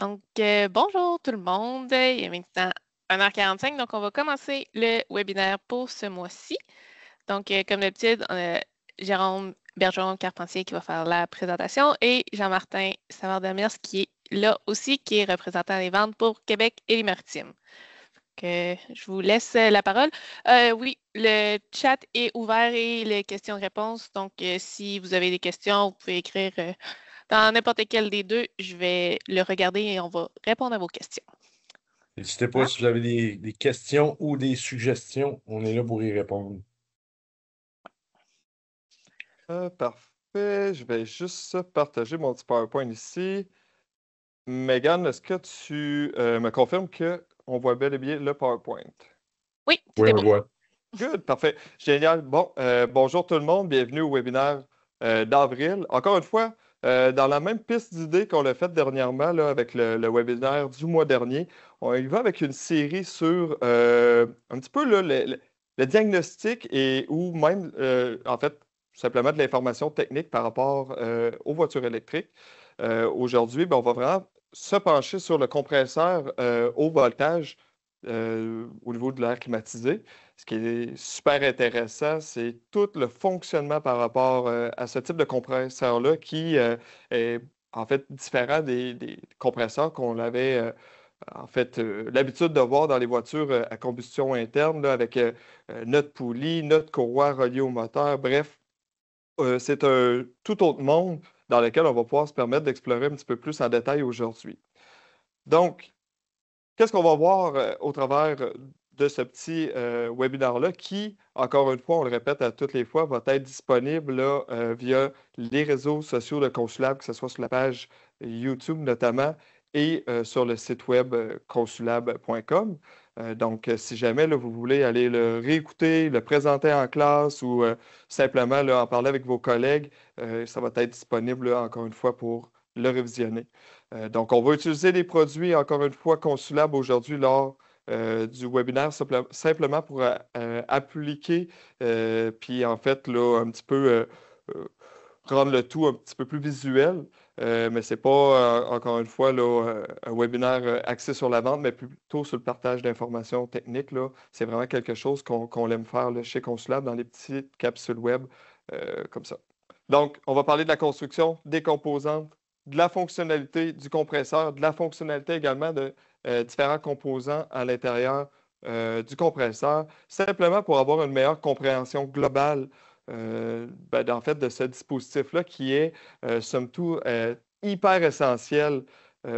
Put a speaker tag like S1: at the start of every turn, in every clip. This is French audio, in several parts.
S1: Donc, bonjour tout le monde. Il est maintenant 1h45, donc on va commencer le webinaire pour ce mois-ci. Donc, comme d'habitude, on a Jérôme Bergeron-Carpentier qui va faire la présentation et Jean-Martin Savard-Demers qui est là aussi, qui est représentant des ventes pour Québec et les Maritimes. Donc, je vous laisse la parole. Oui, le chat est ouvert et les questions-réponses. Donc, si vous avez des questions, vous pouvez écrire dans n'importe quel des deux. Je vais le regarder et on va répondre à vos questions.
S2: N'hésitez pas
S1: Voilà.
S2: si vous avez des questions ou des suggestions, on est là pour y répondre.
S3: Parfait. Je vais juste partager mon petit PowerPoint ici. Megan, est-ce que tu me confirmes qu'on voit bel et bien le PowerPoint?
S1: Oui, tout
S2: Oui,
S1: est
S2: on
S1: beau.
S2: le voit.
S3: Good, parfait. Génial. Bon, bonjour tout le monde. Bienvenue au webinaire d'avril. Encore une fois, dans la même piste d'idées qu'on l'a fait dernièrement là, avec le webinaire du mois dernier, on y va avec une série sur un petit peu là, le diagnostic et ou même, en fait, tout simplement de l'information technique par rapport aux voitures électriques. Aujourd'hui, ben, on va vraiment se pencher sur le compresseur haut voltage au niveau de l'air climatisé. Ce qui est super intéressant, c'est tout le fonctionnement par rapport à ce type de compresseur-là qui est en fait différent des compresseurs qu'on avait en fait l'habitude de voir dans les voitures à combustion interne là, avec notre poulie, notre courroie reliée au moteur. Bref, c'est un tout autre monde dans lequel on va pouvoir se permettre d'explorer un petit peu plus en détail aujourd'hui. Donc, qu'est-ce qu'on va voir au travers de ce petit webinaire-là qui, encore une fois, on le répète à toutes les fois, va être disponible là, via les réseaux sociaux de Consulab, que ce soit sur la page YouTube notamment et sur le site web consulab.com. Donc, si jamais là, vous voulez aller le réécouter, le présenter en classe ou simplement là, en parler avec vos collègues, ça va être disponible, là, encore une fois, pour le révisionner. Donc, on va utiliser des produits, encore une fois, consulables aujourd'hui lors du webinaire, simplement pour appliquer, puis en fait, là, un petit peu euh, rendre le tout un petit peu plus visuel. Mais ce n'est pas, encore une fois, là, un webinaire axé sur la vente, mais plutôt sur le partage d'informations techniques, là. C'est vraiment quelque chose qu'on aime faire là, chez Consulab dans les petites capsules web comme ça. Donc, on va parler de la construction, des composantes, de la fonctionnalité du compresseur, de la fonctionnalité également de différents composants à l'intérieur du compresseur, simplement pour avoir une meilleure compréhension globale en fait, de ce dispositif-là qui est, somme toute, hyper essentiel,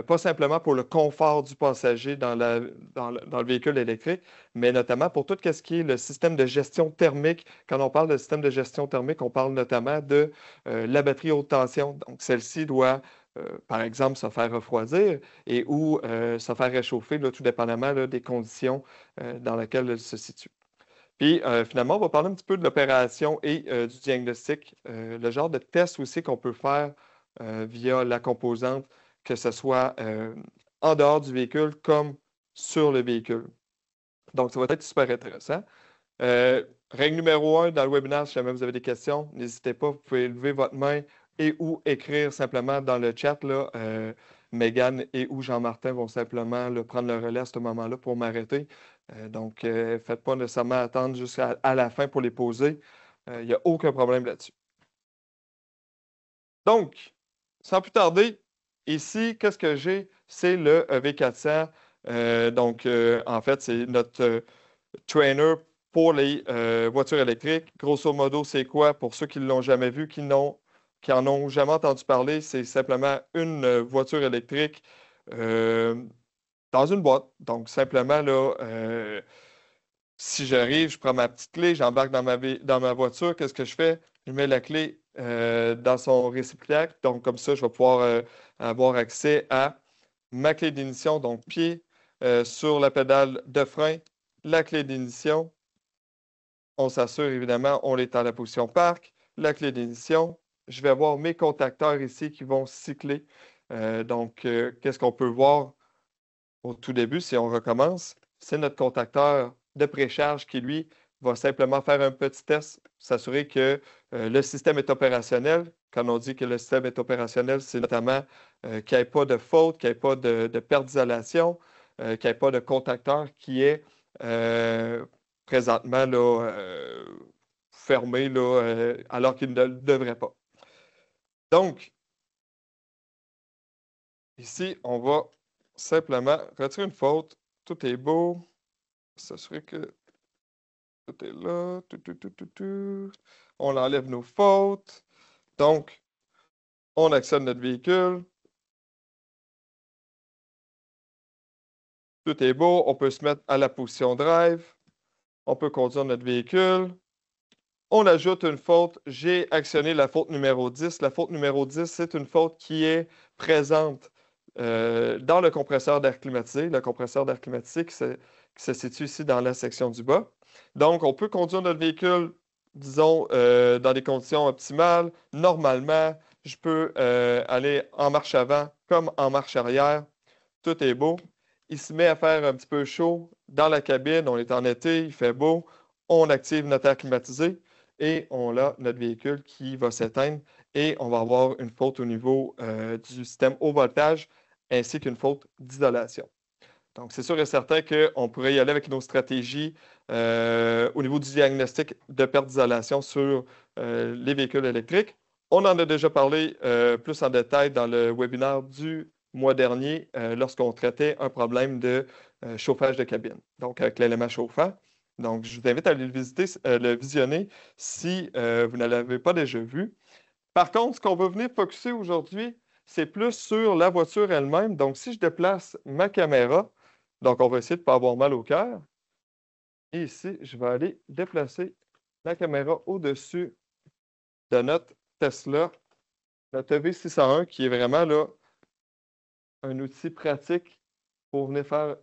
S3: pas simplement pour le confort du passager dans le véhicule électrique, mais notamment pour tout ce qui est le système de gestion thermique. Quand on parle de système de gestion thermique, on parle notamment de la batterie haute tension. Donc, celle-ci doit, par exemple, se faire refroidir et ou se faire réchauffer, là, tout dépendamment là, des conditions dans lesquelles elle se situe. Puis finalement, on va parler un petit peu de l'opération et du diagnostic, le genre de test aussi qu'on peut faire via la composante, que ce soit en dehors du véhicule comme sur le véhicule. Donc, ça va être super intéressant. Règle numéro 1 dans le webinaire, si jamais vous avez des questions, n'hésitez pas, vous pouvez lever votre main et ou écrire simplement dans le chat. Là, Mégane et ou Jean-Martin vont simplement là, prendre le relais à ce moment-là pour m'arrêter. Donc, faites pas nécessairement attendre jusqu'à la fin pour les poser. Il n'y a aucun problème là-dessus. Donc, sans plus tarder, ici, qu'est-ce que j'ai? C'est le V400. Donc, en fait, c'est notre trainer pour les voitures électriques. Grosso modo, c'est quoi? Pour ceux qui ne l'ont jamais vu, qui en ont jamais entendu parler, c'est simplement une voiture électrique dans une boîte. Donc, simplement, là, si j'arrive, je prends ma petite clé, j'embarque dans ma voiture, qu'est-ce que je fais? Je mets la clé dans son récipiendaire. Donc, comme ça, je vais pouvoir avoir accès à ma clé d'initiation, donc pied sur la pédale de frein, la clé d'initiation. On s'assure évidemment, on est dans la position parc, la clé d'initiation. Je vais avoir mes contacteurs ici qui vont cycler. Qu'est-ce qu'on peut voir au tout début si on recommence? C'est notre contacteur de précharge qui, lui, va simplement faire un petit test, s'assurer que le système est opérationnel. Quand on dit que le système est opérationnel, c'est notamment qu'il n'y ait pas de faute, qu'il n'y ait pas de perte d'isolation, qu'il n'y ait pas de contacteur qui est présentement là, fermé là, alors qu'il ne le devrait pas. Donc, ici, on va simplement retirer une faute. Tout est beau. S'assurer que tout est là. On enlève nos fautes. Donc, on actionne notre véhicule. Tout est beau. On peut se mettre à la position drive. On peut conduire notre véhicule. On ajoute une faute. J'ai actionné la faute numéro 10. La faute numéro 10, c'est une faute qui est présente dans le compresseur d'air climatisé. Le compresseur d'air climatisé qui se situe ici dans la section du bas. Donc, on peut conduire notre véhicule, disons, dans des conditions optimales. Normalement, je peux aller en marche avant comme en marche arrière. Tout est beau. Il se met à faire un petit peu chaud dans la cabine. On est en été, il fait beau. On active notre air climatisé et on a notre véhicule qui va s'éteindre et on va avoir une faute au niveau du système haut voltage ainsi qu'une faute d'isolation. Donc, c'est sûr et certain qu'on pourrait y aller avec nos stratégies au niveau du diagnostic de perte d'isolation sur les véhicules électriques. On en a déjà parlé plus en détail dans le webinaire du mois dernier lorsqu'on traitait un problème de chauffage de cabine, donc avec l'élément chauffant. Donc, je vous invite à aller le visionner si vous ne l'avez pas déjà vu. Par contre, ce qu'on va venir focusser aujourd'hui, c'est plus sur la voiture elle-même. Donc, si je déplace ma caméra, donc on va essayer de ne pas avoir mal au cœur. Et ici, je vais aller déplacer la caméra au-dessus de notre Tesla, notre V601, qui est vraiment là un outil pratique pour venir faire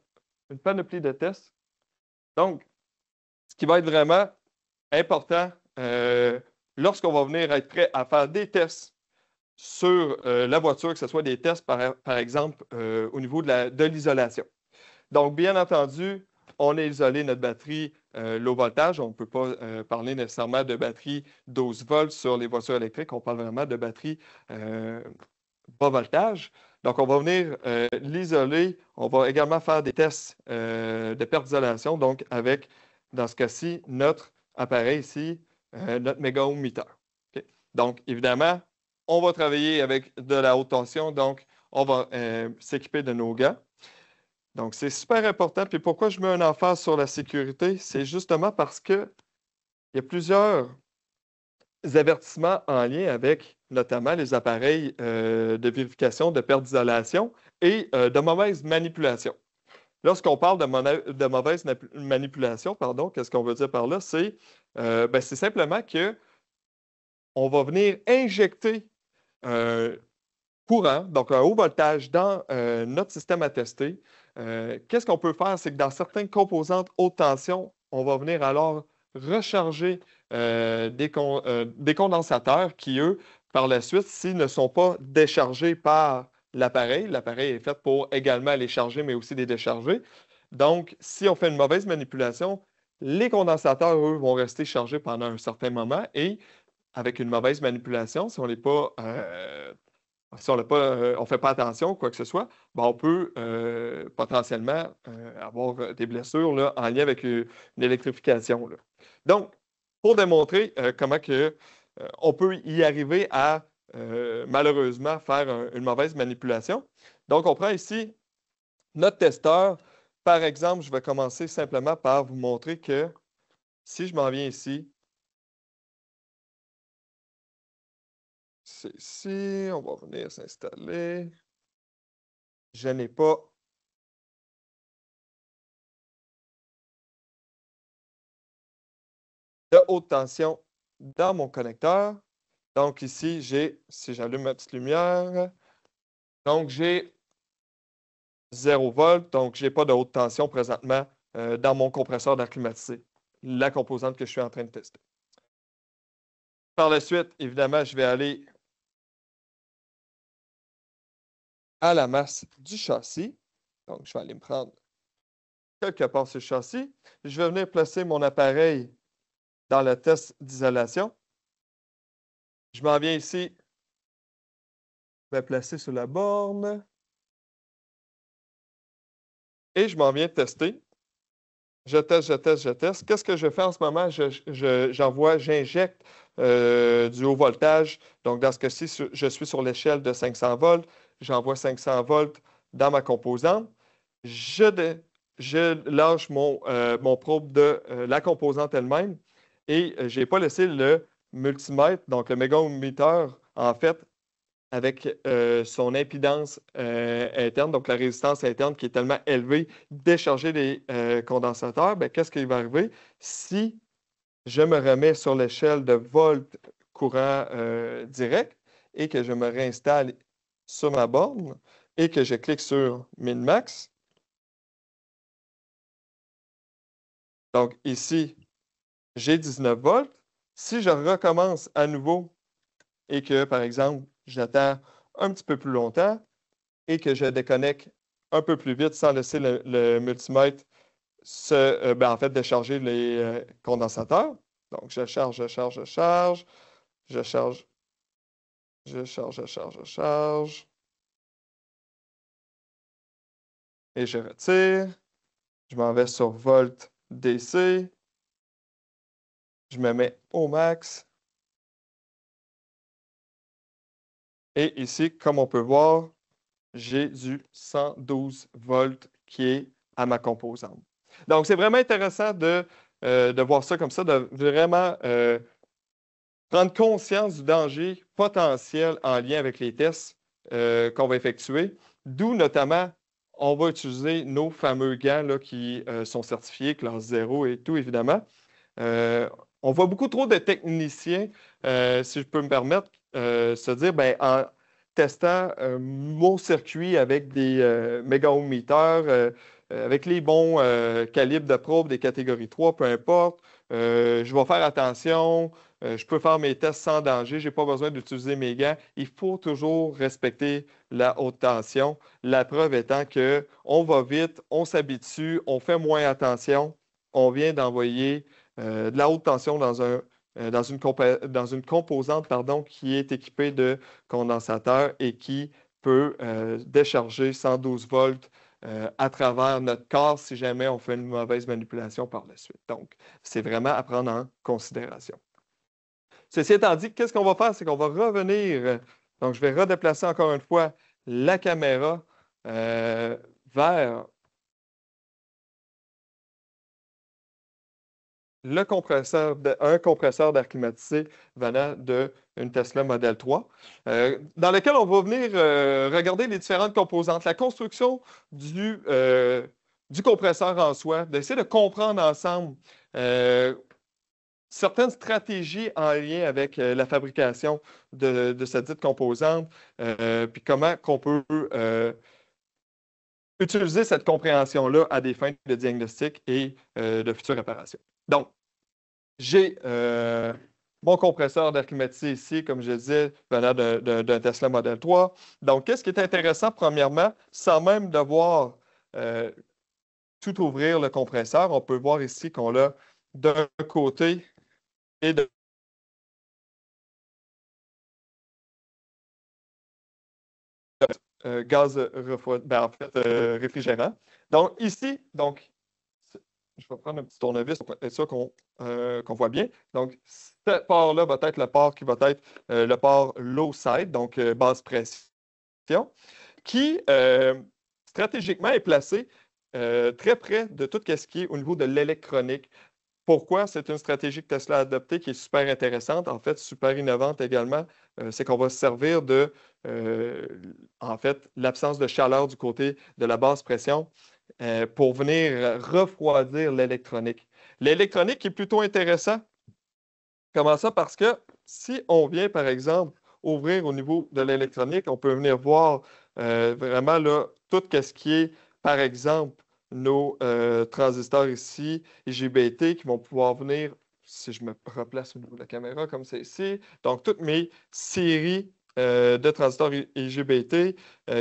S3: une panoplie de tests. Donc, ce qui va être vraiment important lorsqu'on va venir être prêt à faire des tests sur la voiture, que ce soit des tests, par exemple, au niveau de l'isolation. Donc, bien entendu, on a isolé notre batterie low voltage. On ne peut pas parler nécessairement de batterie 12 volts sur les voitures électriques. On parle vraiment de batterie bas voltage. Donc, on va venir l'isoler. On va également faire des tests de perte d'isolation, donc avec, dans ce cas-ci, notre appareil ici, notre méga-ohmmeter. Okay? Donc, évidemment, on va travailler avec de la haute tension, donc on va s'équiper de nos gants. Donc, c'est super important. Puis pourquoi je mets un emphase sur la sécurité? C'est justement parce qu'il y a plusieurs avertissements en lien avec notamment les appareils de vérification de perte d'isolation et de mauvaise manipulation. Lorsqu'on parle de mauvaise manipulation, qu'est-ce qu'on veut dire par là? C'est simplement qu'on va venir injecter un courant, donc un haut voltage dans notre système à tester. Qu'est-ce qu'on peut faire? C'est que dans certaines composantes haute tension, on va venir alors recharger des condensateurs qui, eux, par la suite, s'ils ne sont pas déchargés par l'appareil est fait pour également les charger, mais aussi les décharger. Donc, si on fait une mauvaise manipulation, les condensateurs, eux, vont rester chargés pendant un certain moment et avec une mauvaise manipulation, si on n'est pas si on ne fait pas attention, quoi que ce soit, ben on peut potentiellement avoir des blessures là, en lien avec une électrification. Là. Donc, pour démontrer comment on peut y arriver à malheureusement faire une mauvaise manipulation. Donc, on prend ici notre testeur. Par exemple, je vais commencer simplement par vous montrer que si je m'en viens ici, c'est ici, on va venir s'installer. Je n'ai pas de haute tension dans mon connecteur. Donc ici, si j'allume ma petite lumière, donc j'ai 0 volt, donc je n'ai pas de haute tension présentement dans mon compresseur d'air climatisé, la composante que je suis en train de tester. Par la suite, évidemment, je vais aller à la masse du châssis. Donc, je vais aller me prendre quelque part sur le châssis. Je vais venir placer mon appareil dans le test d'isolation. Je m'en viens ici, je vais placer sur la borne. Et je m'en viens tester. Je teste, je teste, je teste. Qu'est-ce que je fais en ce moment? J'injecte du haut voltage. Donc, dans ce cas-ci, je suis sur l'échelle de 500 volts. J'envoie 500 volts dans ma composante. Je lâche mon probe de la composante elle-même et je n'ai pas laissé le multimètre, donc le mégaohmmeter, en fait, avec son impédance interne, donc la résistance interne qui est tellement élevée, décharger les condensateurs, ben, qu'est-ce qui va arriver si je me remets sur l'échelle de volts courant direct et que je me réinstalle sur ma borne et que je clique sur min-max. Donc ici, j'ai 19 volts. Si je recommence à nouveau et que, par exemple, j'attends un petit peu plus longtemps et que je déconnecte un peu plus vite sans laisser le multimètre en fait, décharger les condensateurs. Donc, je charge, je charge, je charge, je charge, je charge, je charge, je charge. Et je retire. Je m'en vais sur volt DC. Je me mets au max. Et ici, comme on peut voir, j'ai du 112 volts qui est à ma composante. Donc, c'est vraiment intéressant de voir ça comme ça, de vraiment prendre conscience du danger potentiel en lien avec les tests qu'on va effectuer, d'où notamment on va utiliser nos fameux gants là, qui sont certifiés, classe 0 et tout, évidemment. On voit beaucoup trop de techniciens, si je peux me permettre, se dire, ben, en testant mon circuit avec des mégaohmmeters, avec les bons calibres de probe des catégories 3, peu importe, je vais faire attention, je peux faire mes tests sans danger, je n'ai pas besoin d'utiliser mes gants. Il faut toujours respecter la haute tension. La preuve étant qu'on va vite, on s'habitue, on fait moins attention, on vient d'envoyer de la haute tension dans une composante qui est équipée de condensateurs et qui peut décharger 112 volts à travers notre corps si jamais on fait une mauvaise manipulation par la suite. Donc, c'est vraiment à prendre en considération. Ceci étant dit, qu'est-ce qu'on va faire? C'est qu'on va revenir. Donc, je vais redéplacer encore une fois la caméra vers un compresseur d'air climatisé venant d'une Tesla Model 3, dans lequel on va venir regarder les différentes composantes, la construction du compresseur en soi, d'essayer de comprendre ensemble certaines stratégies en lien avec la fabrication de cette dite composante, puis comment qu'on peut utiliser cette compréhension-là à des fins de diagnostic et de futures réparations. Donc, j'ai mon compresseur d'air climatisé ici, comme je disais, venant d'un Tesla Model 3. Donc, qu'est-ce qui est intéressant, premièrement, sans même devoir tout ouvrir le compresseur, on peut voir ici qu'on l'a d'un côté et de gaz réfrigérant. Donc, ici, je vais prendre un petit tournevis pour être sûr qu'on voit bien. Donc, ce port-là va être le port qui va être le port low side, donc basse pression, qui stratégiquement est placé très près de tout ce qui est au niveau de l'électronique. Pourquoi? C'est une stratégie que Tesla a adoptée qui est super intéressante, en fait, super innovante également. C'est qu'on va se servir de, en fait, l'absence de chaleur du côté de la basse pression pour venir refroidir l'électronique. L'électronique qui est plutôt intéressant. Comment ça? Parce que si on vient, par exemple, ouvrir au niveau de l'électronique, on peut venir voir vraiment là, tout ce qui est, par exemple, nos transistors ici, IGBT, qui vont pouvoir venir, si je me replace au niveau de la caméra comme c'est ici, donc toutes mes séries de transistors IGBT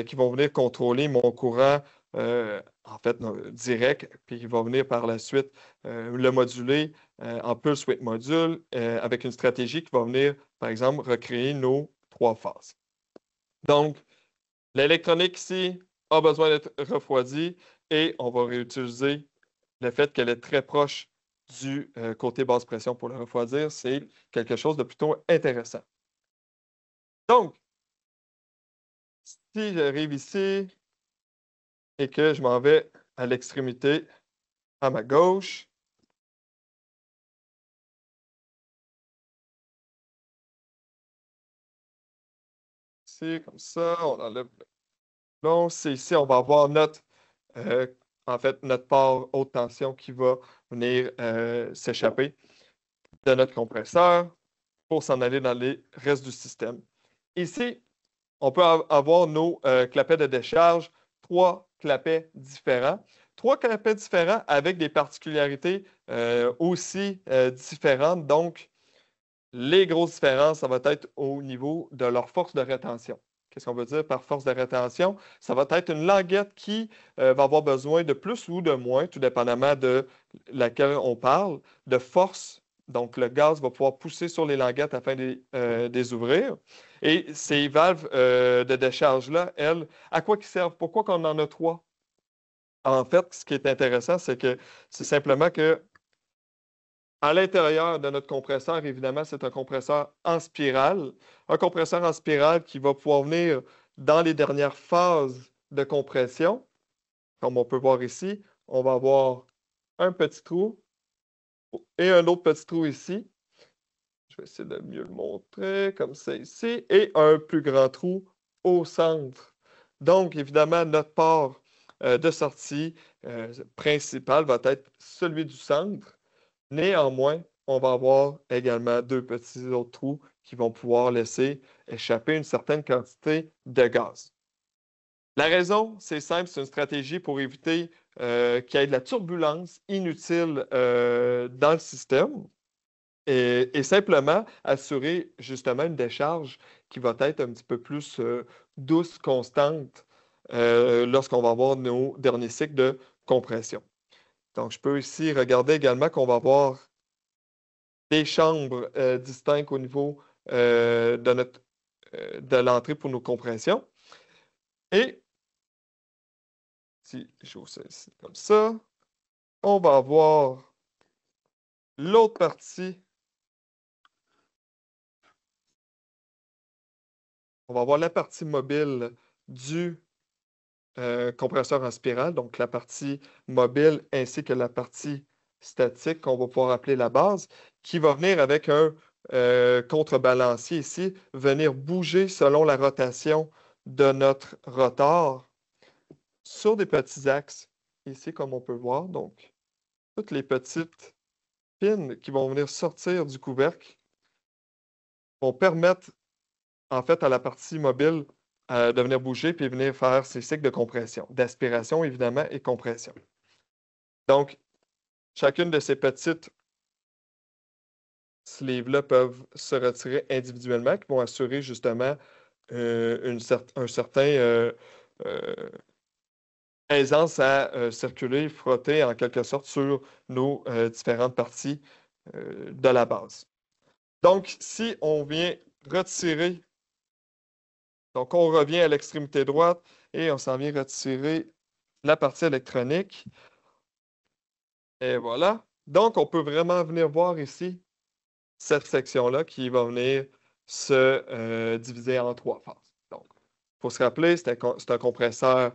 S3: qui vont venir contrôler mon courant en fait direct, puis qui va venir par la suite le moduler en pulse width module avec une stratégie qui va venir, par exemple, recréer nos 3 phases. Donc, l'électronique ici a besoin d'être refroidie et on va réutiliser le fait qu'elle est très proche du côté basse pression pour le refroidir. C'est quelque chose de plutôt intéressant. Donc, si j'arrive ici et que je m'en vais à l'extrémité à ma gauche, ici, comme ça, on enlève le long. C'est ici, on va avoir notre, en fait, notre port haute tension qui va venir s'échapper de notre compresseur pour s'en aller dans les restes du système. Ici, on peut avoir nos clapets de décharge, 3 clapets différents. 3 clapets différents avec des particularités aussi différentes. Donc, les grosses différences, ça va être au niveau de leur force de rétention. Qu'est-ce qu'on veut dire par force de rétention? Ça va être une languette qui va avoir besoin de plus ou de moins, tout dépendamment de laquelle on parle, de force. Donc, le gaz va pouvoir pousser sur les languettes afin de les ouvrir. Et ces valves de décharge-là, elles, à quoi ils servent? Pourquoi qu'on en a 3? En fait, ce qui est intéressant, c'est que c'est simplement que à l'intérieur de notre compresseur, évidemment, c'est un compresseur en spirale. Un compresseur en spirale qui va pouvoir venir dans les dernières phases de compression. Comme on peut voir ici, on va avoir un petit trou et un autre petit trou ici. Je vais essayer de mieux le montrer, comme ça ici. Et un plus grand trou au centre. Donc, évidemment, notre port de sortie principal va être celui du centre. Néanmoins, on va avoir également 2 petits autres trous qui vont pouvoir laisser échapper une certaine quantité de gaz. La raison, c'est simple, c'est une stratégie pour éviter qu'il y ait de la turbulence inutile dans le système et simplement assurer justement une décharge qui va être un petit peu plus douce, constante lorsqu'on va avoir nos derniers cycles de compression. Donc, je peux ici regarder également qu'on va avoir des chambres distinctes au niveau de l'entrée pour nos compressions. Et si j'ouvre ça ici comme ça, on va avoir l'autre partie. On va avoir la partie mobile du compresseur en spirale, donc la partie mobile ainsi que la partie statique qu'on va pouvoir appeler la base, qui va venir avec un contrebalancier ici, venir bouger selon la rotation de notre rotor sur des petits axes, ici comme on peut voir. Donc, toutes les petites pins qui vont venir sortir du couvercle vont permettre en fait à la partie mobile de venir bouger puis venir faire ses cycles de compression, d'aspiration évidemment et compression. Donc, chacune de ces petites sleeves-là peuvent se retirer individuellement, qui vont assurer justement un certain aisance à circuler, frotter en quelque sorte sur nos différentes parties de la base. Donc, si on vient retirer, donc on revient à l'extrémité droite et on s'en vient retirer la partie électronique. Et voilà. Donc, on peut vraiment venir voir ici cette section-là qui va venir se diviser en 3 phases. Donc, il faut se rappeler, c'est un compresseur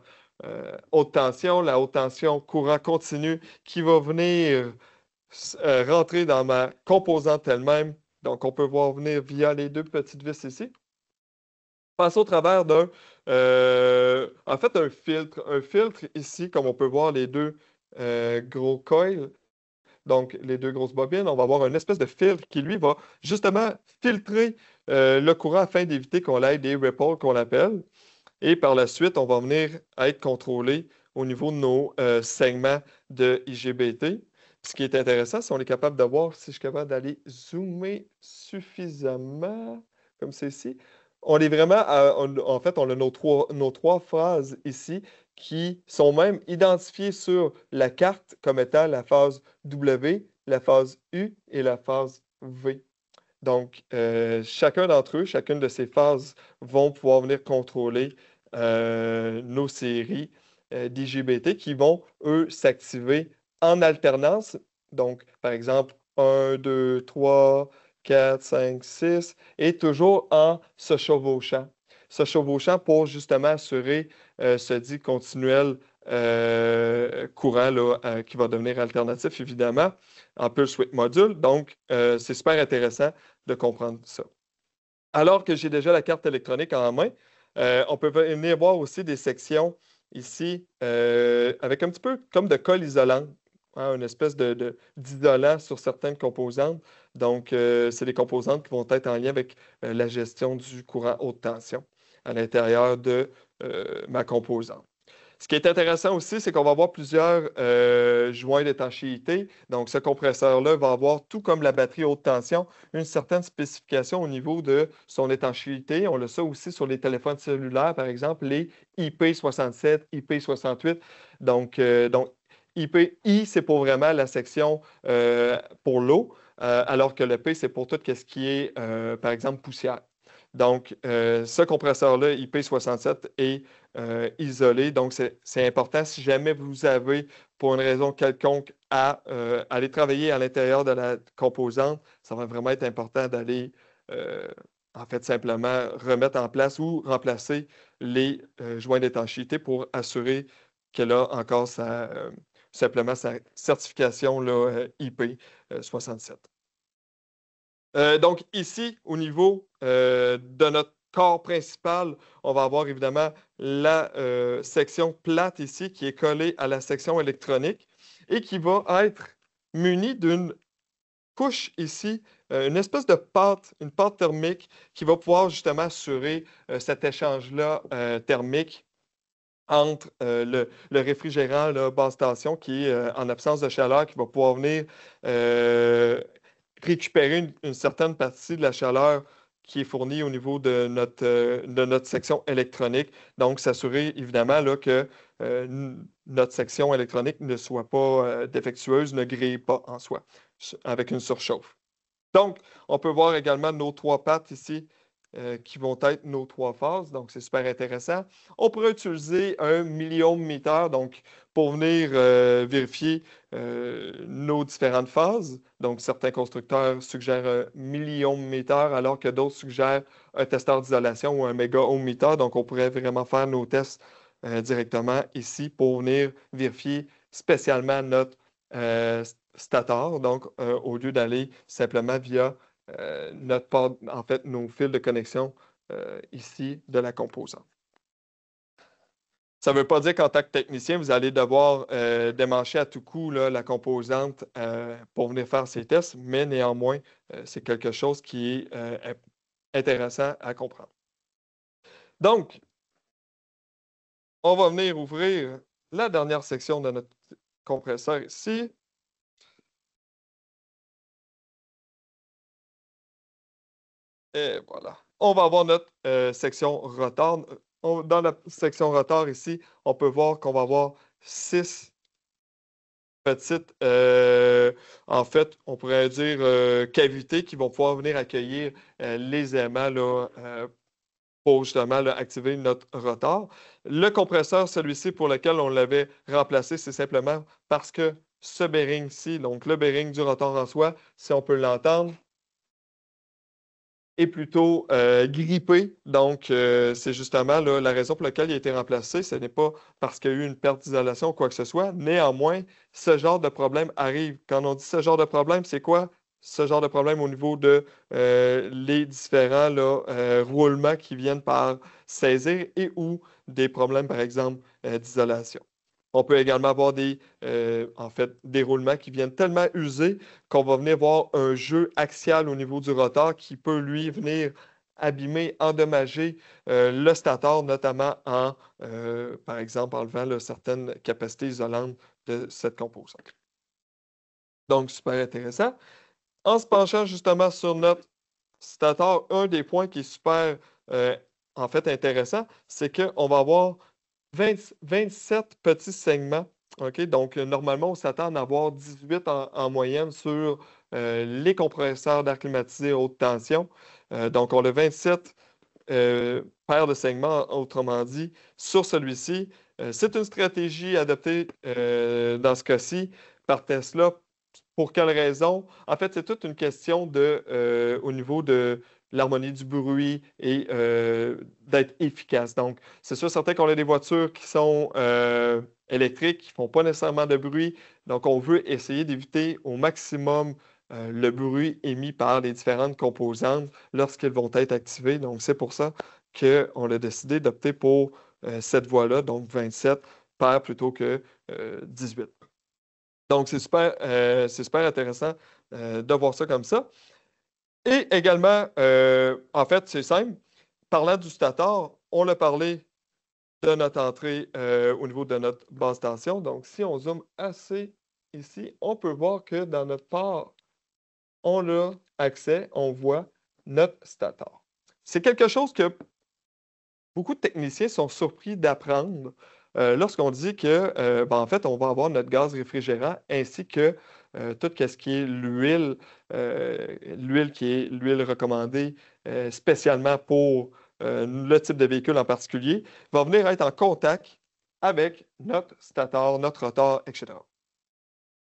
S3: haute tension, la haute tension courant continu qui va venir rentrer dans ma composante elle-même. Donc, on peut voir venir via les 2 petites vis ici. Passer au travers d'un, en fait, un filtre. Un filtre ici, comme on peut voir les 2 gros coils, donc les 2 grosses bobines, on va avoir une espèce de filtre qui, lui, va justement filtrer le courant afin d'éviter qu'on ait des ripples qu'on appelle. Et par la suite, on va venir être contrôlé au niveau de nos segments de IGBT. Ce qui est intéressant, c'est qu'on est capable de voir, si je suis capable d'aller zoomer suffisamment, comme c'est ici. On est vraiment, en fait, on a nos 3 phases ici qui sont même identifiées sur la carte comme étant la phase W la phase U et la phase V. Donc, chacun d'entre eux, chacune de ces phases vont pouvoir venir contrôler nos séries d'IGBT qui vont, eux, s'activer en alternance. Donc, par exemple, 1, 2, 3, 4, 5, 6, et toujours en se chevauchant. Se chevauchant pour justement assurer ce dit continuel courant là, qui va devenir alternatif, évidemment, en pulse width module. Donc, c'est super intéressant de comprendre ça. Alors que j'ai déjà la carte électronique en main, on peut venir voir aussi des sections ici avec un petit peu comme de colle isolante, hein, une espèce d'isolant sur certaines composantes. Donc, c'est des composantes qui vont être en lien avec la gestion du courant haute tension à l'intérieur de ma composante. Ce qui est intéressant aussi, c'est qu'on va avoir plusieurs joints d'étanchéité. Donc, ce compresseur-là va avoir, tout comme la batterie haute tension, une certaine spécification au niveau de son étanchéité. On a ça aussi sur les téléphones cellulaires, par exemple, les IP67, IP68. Donc I, c'est pour vraiment la section pour l'eau, alors que le P, c'est pour tout ce qui est, par exemple, poussière. Donc, ce compresseur-là, IP67, est isolé. Donc, c'est important si jamais vous avez, pour une raison quelconque, à aller travailler à l'intérieur de la composante, ça va vraiment être important d'aller, en fait, simplement remettre en place ou remplacer les joints d'étanchéité pour assurer qu'elle a encore simplement sa certification là, IP67. Donc, ici, au niveau de notre corps principal, on va avoir évidemment la section plate ici qui est collée à la section électronique et qui va être munie d'une couche ici, une espèce de pâte, une pâte thermique qui va pouvoir justement assurer cet échange-là thermique entre le réfrigérant là, basse tension qui est en absence de chaleur, qui va pouvoir venir récupérer une certaine partie de la chaleur qui est fournie au niveau de notre section électronique. Donc, s'assurer évidemment là, que notre section électronique ne soit pas défectueuse, ne grille pas en soi avec une surchauffe. Donc, on peut voir également nos trois pattes ici qui vont être nos trois phases. Donc, c'est super intéressant. On pourrait utiliser un milliomètre donc, pour venir vérifier nos différentes phases. Donc, certains constructeurs suggèrent un milliomètre alors que d'autres suggèrent un testeur d'isolation ou un méga-ohmmètre. Donc, on pourrait vraiment faire nos tests directement ici pour venir vérifier spécialement notre stator, donc au lieu d'aller simplement via notre port, en fait, nos fils de connexion ici de la composante. Ça ne veut pas dire qu'en tant que technicien, vous allez devoir démancher à tout coup là, la composante pour venir faire ces tests, mais néanmoins, c'est quelque chose qui est intéressant à comprendre. Donc, on va venir ouvrir la dernière section de notre compresseur ici. Et voilà. On va avoir notre section rotor. Dans la section rotor ici, on peut voir qu'on va avoir 6 petites, en fait, on pourrait dire cavités qui vont pouvoir venir accueillir les aimants là, pour justement là, activer notre rotor. Le compresseur, celui-ci pour lequel on l'avait remplacé, c'est simplement parce que ce bearing-ci, donc le bearing du rotor en soi, si on peut l'entendre, est plutôt grippé. Donc, c'est justement là, la raison pour laquelle il a été remplacé. Ce n'est pas parce qu'il y a eu une perte d'isolation ou quoi que ce soit. Néanmoins, ce genre de problème arrive. Quand on dit ce genre de problème, c'est quoi? Ce genre de problème au niveau de les différents là, roulements qui viennent par saisir et ou des problèmes, par exemple, d'isolation. On peut également avoir en fait, des roulements qui viennent tellement user qu'on va venir voir un jeu axial au niveau du rotor qui peut, lui, venir abîmer, endommager le stator, notamment en, par exemple, enlevant là, certaines capacités isolantes de cette composante. Donc, super intéressant. En se penchant justement sur notre stator, un des points qui est super, en fait, intéressant, c'est qu'on va avoir 27 petits segments OK? Donc, normalement, on s'attend à avoir 18 en moyenne sur les compresseurs d'air climatisé haute tension. Donc, on a 27 paires de segments, autrement dit, sur celui-ci. C'est une stratégie adoptée dans ce cas-ci par Tesla. Pour quelle raison? En fait, c'est toute une question au niveau de l'harmonie du bruit et d'être efficace. Donc, c'est sûr, certain qu'on a des voitures qui sont électriques, qui ne font pas nécessairement de bruit. Donc, on veut essayer d'éviter au maximum le bruit émis par les différentes composantes lorsqu'elles vont être activées. Donc, c'est pour ça qu'on a décidé d'opter pour cette voie-là, donc 27 paires plutôt que 18. Donc, c'est super intéressant de voir ça comme ça. Et également, en fait, c'est simple. Parlant du stator, on a parlé de notre entrée au niveau de notre basse tension. Donc, si on zoome assez ici, on peut voir que dans notre port, on a accès, on voit notre stator. C'est quelque chose que beaucoup de techniciens sont surpris d'apprendre lorsqu'on dit que, en fait, on va avoir notre gaz réfrigérant ainsi que tout ce qui est l'huile qui est l'huile recommandée spécialement pour le type de véhicule en particulier, va venir être en contact avec notre stator, notre rotor, etc.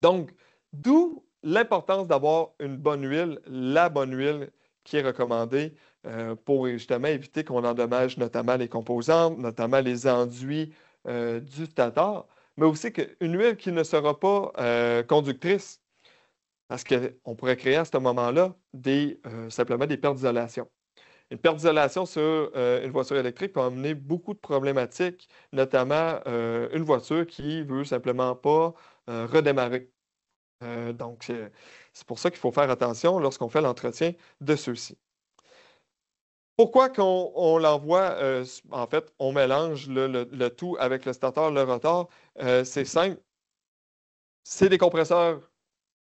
S3: Donc, d'où l'importance d'avoir une bonne huile, la bonne huile qui est recommandée pour justement éviter qu'on endommage notamment les composantes, notamment les enduits du stator, mais aussi une huile qui ne sera pas conductrice, parce qu'on pourrait créer à ce moment-là simplement des pertes d'isolation. Une perte d'isolation sur une voiture électrique peut amener beaucoup de problématiques, notamment une voiture qui ne veut simplement pas redémarrer. Donc, c'est pour ça qu'il faut faire attention lorsqu'on fait l'entretien de ceux-ci. Pourquoi qu'on l'envoie, en fait, on mélange le tout avec le stator, le rotor? C'est simple. C'est des compresseurs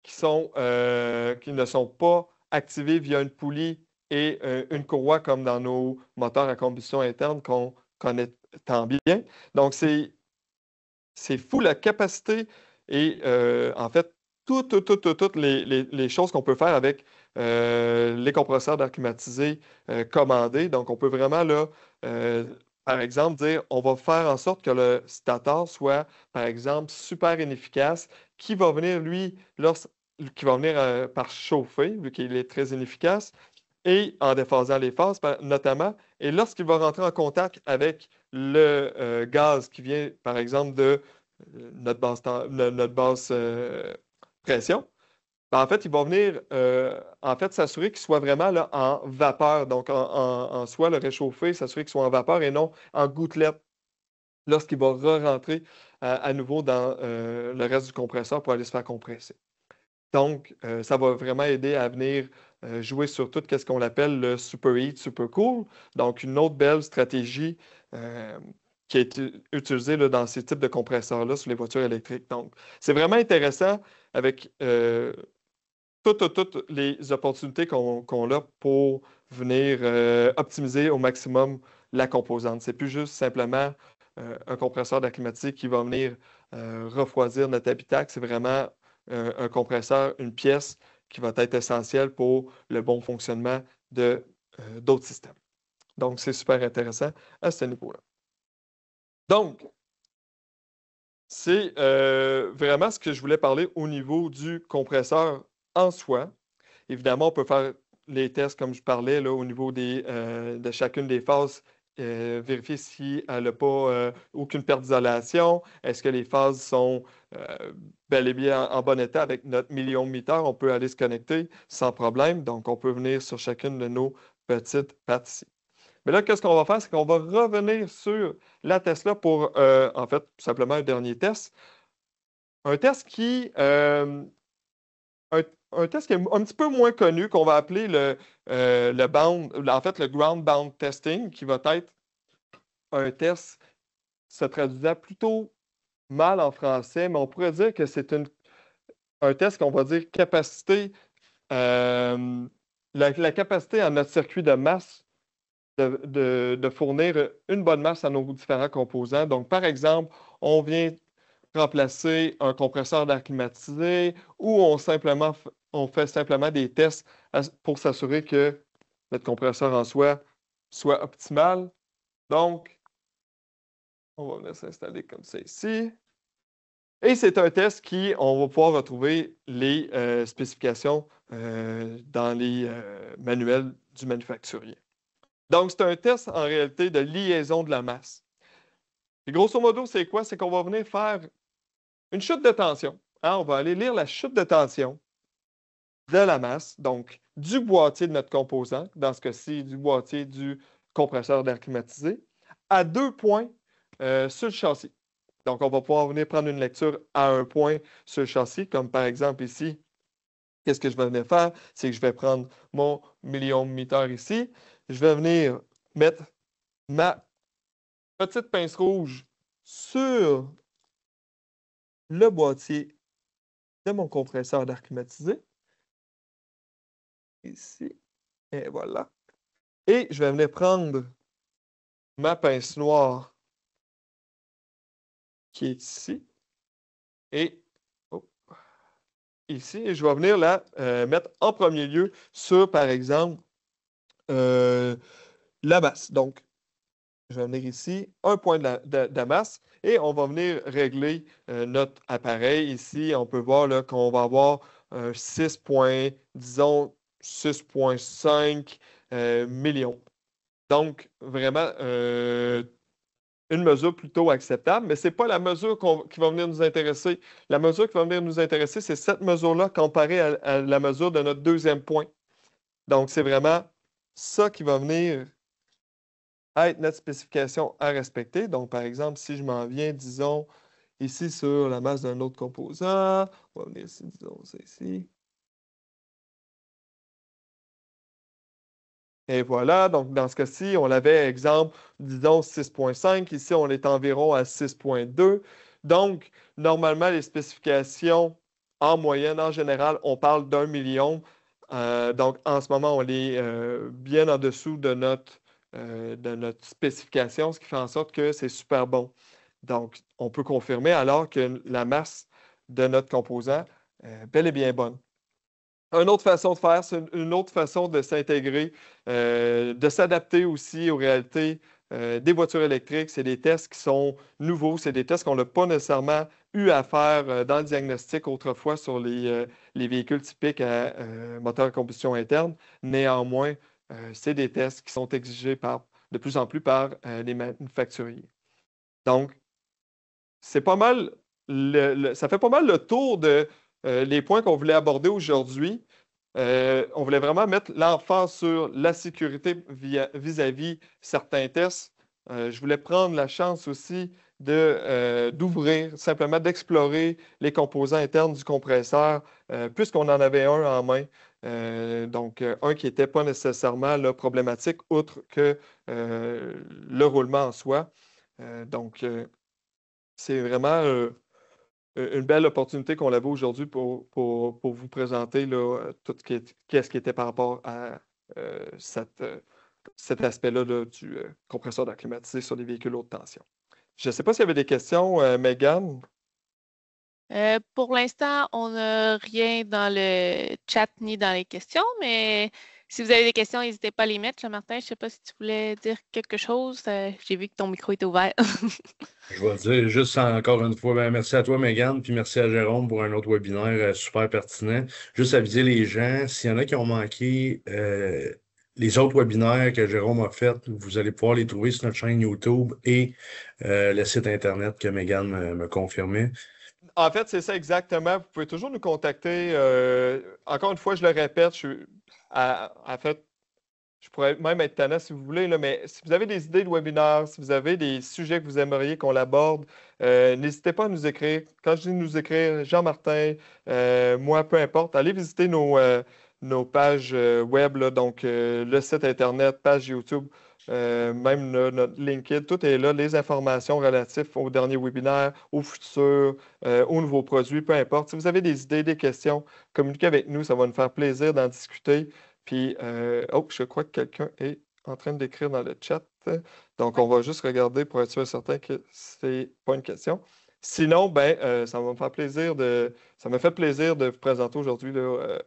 S3: qui ne sont pas activés via une poulie et une courroie comme dans nos moteurs à combustion interne qu'on connaît tant bien. Donc, c'est fou la capacité et en fait, toutes les choses qu'on peut faire avec les compresseurs d'air climatisé commandés. Donc, on peut vraiment, là, par exemple, dire on va faire en sorte que le stator soit, par exemple, super inefficace, qui va venir, lui, qui va venir par chauffer, vu qu'il est très inefficace, et en déphasant les phases, notamment. Et lorsqu'il va rentrer en contact avec le gaz qui vient, par exemple, de notre basse pression, en fait, il va venir s'assurer qu'il soit vraiment là, en vapeur. Donc, en soi, le réchauffer, s'assurer qu'il soit en vapeur et non en gouttelette lorsqu'il va re-rentrer à nouveau dans le reste du compresseur pour aller se faire compresser. Donc, ça va vraiment aider à venir jouer sur tout ce qu'on appelle le superheat, supercool. Donc, une autre belle stratégie qui est utilisée là, dans ces types de compresseurs-là sur les voitures électriques. Donc, c'est vraiment intéressant avec toutes les opportunités qu'on a pour venir optimiser au maximum la composante. C'est plus juste simplement un compresseur d'air climatisé qui va venir refroidir notre habitacle. C'est vraiment un compresseur, une pièce qui va être essentielle pour le bon fonctionnement d'autres systèmes. Donc, c'est super intéressant à ce niveau-là. Donc, c'est vraiment ce que je voulais parler au niveau du compresseur en soi. Évidemment, on peut faire les tests, comme je parlais, là, au niveau de chacune des phases, vérifier si elle n'a pas aucune perte d'isolation. Est-ce que les phases sont bel et bien en bon état avec notre milliomètre? On peut aller se connecter sans problème. Donc, on peut venir sur chacune de nos petites pattes ici. Mais là, qu'est-ce qu'on va faire? C'est qu'on va revenir sur la Tesla pour, en fait, tout simplement un dernier test. Un test qui un test qui est un petit peu moins connu, qu'on va appeler le ground bound testing, qui va être un test se traduisant plutôt mal en français, mais on pourrait dire que c'est un test qu'on va dire capacité, la capacité à notre circuit de masse de fournir une bonne masse à nos différents composants. Donc, par exemple, on vient remplacer un compresseur d'air climatisé ou on fait simplement des tests pour s'assurer que notre compresseur en soi soit optimal. Donc, on va venir s'installer comme ça ici. Et c'est un test on va pouvoir retrouver les spécifications dans les manuels du manufacturier. Donc, c'est un test en réalité de liaison de la masse. Et grosso modo, c'est quoi? C'est qu'on va venir faire une chute de tension. On va aller lire la chute de tension de la masse, donc du boîtier de notre composant, dans ce cas-ci, du boîtier du compresseur d'air climatisé, à 2 points sur le châssis. Donc, on va pouvoir venir prendre une lecture à un point sur le châssis, comme par exemple ici, qu'est-ce que je vais venir faire? C'est que je vais prendre mon milliohmmeter ici, je vais venir mettre ma petite pince rouge sur le boîtier de mon compresseur d'air climatisé. Ici. Et voilà. Et je vais venir prendre ma pince noire qui est ici. Et ici, et je vais venir la mettre en premier lieu sur, par exemple, la masse. Donc, je vais venir ici, un point de la masse, et on va venir régler notre appareil. Ici, on peut voir qu'on va avoir 6,5 millions. Donc, vraiment, une mesure plutôt acceptable, mais ce n'est pas la mesure qui va venir nous intéresser. La mesure qui va venir nous intéresser, c'est cette mesure-là comparée à la mesure de notre deuxième point. Donc, c'est vraiment ça qui va venir être notre spécification à respecter. Donc, par exemple, si je m'en viens, disons, ici sur la masse d'un autre composant, on va venir ici, disons ça ici. Et voilà, donc dans ce cas-ci, on avait, exemple, disons 6,5. Ici, on est environ à 6,2. Donc, normalement, les spécifications, en moyenne, en général, on parle d'1 million. Donc, en ce moment, on est bien en dessous de notre spécification, ce qui fait en sorte que c'est super bon. Donc, on peut confirmer alors que la masse de notre composant est bel et bien bonne. Une autre façon de faire, c'est une autre façon de s'intégrer, de s'adapter aussi aux réalités des voitures électriques. C'est des tests qui sont nouveaux, c'est des tests qu'on n'a pas nécessairement eu à faire dans le diagnostic autrefois sur les véhicules typiques à moteur à combustion interne. Néanmoins, c'est des tests qui sont exigés de plus en plus par les manufacturiers. Donc, c'est pas mal, ça fait pas mal le tour de les points qu'on voulait aborder aujourd'hui. On voulait vraiment mettre l'emphase sur la sécurité vis-à-vis certains tests. Je voulais prendre la chance aussi d'ouvrir, simplement d'explorer les composants internes du compresseur, puisqu'on en avait un en main. Donc, un qui n'était pas nécessairement là, problématique, outre que le roulement en soi. Donc, c'est vraiment une belle opportunité qu'on avait aujourd'hui pour vous présenter là, tout ce qui était par rapport à cet aspect-là du compresseur d'air climatisé sur les véhicules haute tension. Je ne sais pas s'il y avait des questions, Mégane.
S1: Pour l'instant, on n'a rien dans le chat ni dans les questions, mais si vous avez des questions, n'hésitez pas à les mettre. Jean-Martin, je ne sais pas si tu voulais dire quelque chose. J'ai vu que ton micro était ouvert.
S2: Je vais dire juste encore une fois, merci à toi, Mégane, puis merci à Jérôme pour un autre webinaire super pertinent. Juste aviser les gens, s'il y en a qui ont manqué les autres webinaires que Jérôme a fait, vous allez pouvoir les trouver sur notre chaîne YouTube et le site Internet que Mégane me confirmait.
S3: En fait, c'est ça exactement. Vous pouvez toujours nous contacter. Encore une fois, je le répète, en fait, je pourrais même être tannant si vous voulez, là, mais si vous avez des idées de webinaires, si vous avez des sujets que vous aimeriez qu'on l'aborde, n'hésitez pas à nous écrire. Quand je dis nous écrire, Jean-Martin, moi, peu importe, allez visiter nos pages web, là, donc le site Internet, page YouTube, même notre LinkedIn, tout est là, les informations relatives aux derniers webinaires, aux futurs, aux nouveaux produits, peu importe. Si vous avez des idées, des questions, communiquez avec nous, ça va nous faire plaisir d'en discuter. Puis, je crois que quelqu'un est en train d'écrire dans le chat. Donc, on va juste regarder pour être sûr et certain que ce n'est pas une question. Sinon, ça va me faire plaisir ça me fait plaisir de vous présenter aujourd'hui là,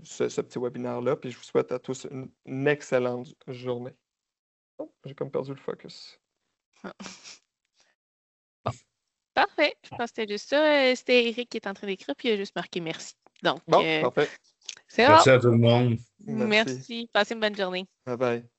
S3: ce petit webinaire-là. Puis je vous souhaite à tous une excellente journée. Oh, j'ai comme perdu le focus.
S1: Parfait. Je pense que c'était juste ça. C'était Eric qui est en train d'écrire, puis il a juste marqué merci. Donc,
S3: Bon, parfait.
S1: c'est bon.
S2: Merci à tout le monde.
S3: Merci.
S1: Merci. Passez une bonne journée.
S3: Bye bye.